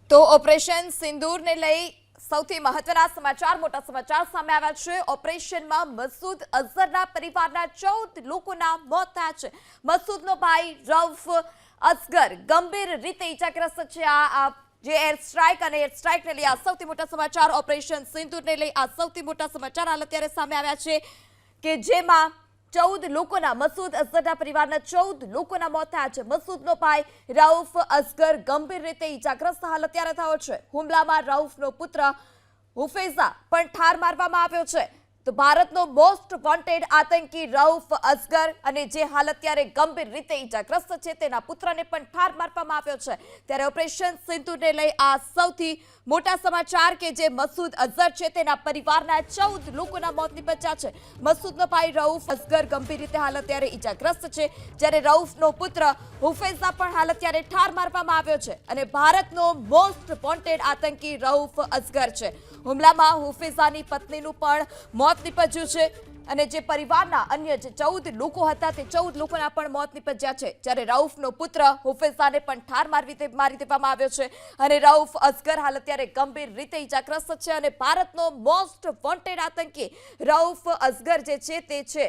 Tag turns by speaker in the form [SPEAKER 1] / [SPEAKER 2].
[SPEAKER 1] તો ઓપરેશન સિંદૂરને લઈ સૌથી મહત્વના સમાચાર મોટા સમાચાર સામે આવ્યા છે। ઓપરેશનમાં મસૂદ અઝહરના પરિવારના 14 લોકોના મોત થયા છે। મસૂદનો ભાઈ રઉફ અસગર ગંભીર રીતે ઇજાગ્રસ્ત છે। આ જે એર સ્ટ્રાઇકને લઈ આ સૌથી મોટા સમાચાર ઓપરેશન સિંદૂરને લઈ આ સૌથી મોટા સમાચાર હાલ અત્યારે સામે આવ્યા છે કે જેમાં 14 લોકોના મસૂદ અઝહરના પરિવારના 14 લોકોના મોત થયા છે। મસૂદનો ભાઈ રઉફ અસગર ગંભીર રીતે ઇજાગ્રસ્ત હાલ અત્યારે થયો છે। હુમલામાં રઉફનો પુત્ર હુફૈઝા પણ ઠાર મારવામાં આવ્યો છે। તો ભારતનો મોસ્ટ વોન્ટેડ આતંકી રઉફ અસગર અને જે હાલ અત્યારે ગંભીર રીતે ઇજાગ્રસ્ત છે તેના પુત્રને પણ ઠાર મારવામાં આવ્યો છે। ત્યારે ઓપરેશન સિંદૂરને લઈ આ સૌથી મોટા સમાચાર કે જે મસૂદ અઝહર છે તેના પરિવારના 14 લોકોના મોત નિપજ્યા છે। મસૂદનો ભાઈ રઉફ અસગર ગંભીર રીતે હાલ અત્યારે ઇજાગ્રસ્ત છે, જ્યારે રઉફનો પુત્ર હુફૈઝા પણ હાલ અત્યારે ઠાર મારવામાં આવ્યો છે અને ભારતનો મોસ્ટ વોન્ટેડ આતંકી રઉફ અસગર છે। હુમલામાં હુફૈઝાની પત્નીનું પણ મોત નિપજ્યું છે અને જે પરિવારના અન્ય જે 14 લોકો હતા તે 14 લોકોના પણ મોત નિપજ્યા છે, જ્યારે રઉફનો પુત્ર હુફૈઝાને પણ ઠાર મારી દેવામાં આવ્યો છે અને રઉફ અસગર હાલ અત્યારે ગંભીર રીતે ઇજાગ્રસ્ત છે અને ભારતનો મોસ્ટ વોન્ટેડ આતંકી રઉફ અસગર જે છે તે છે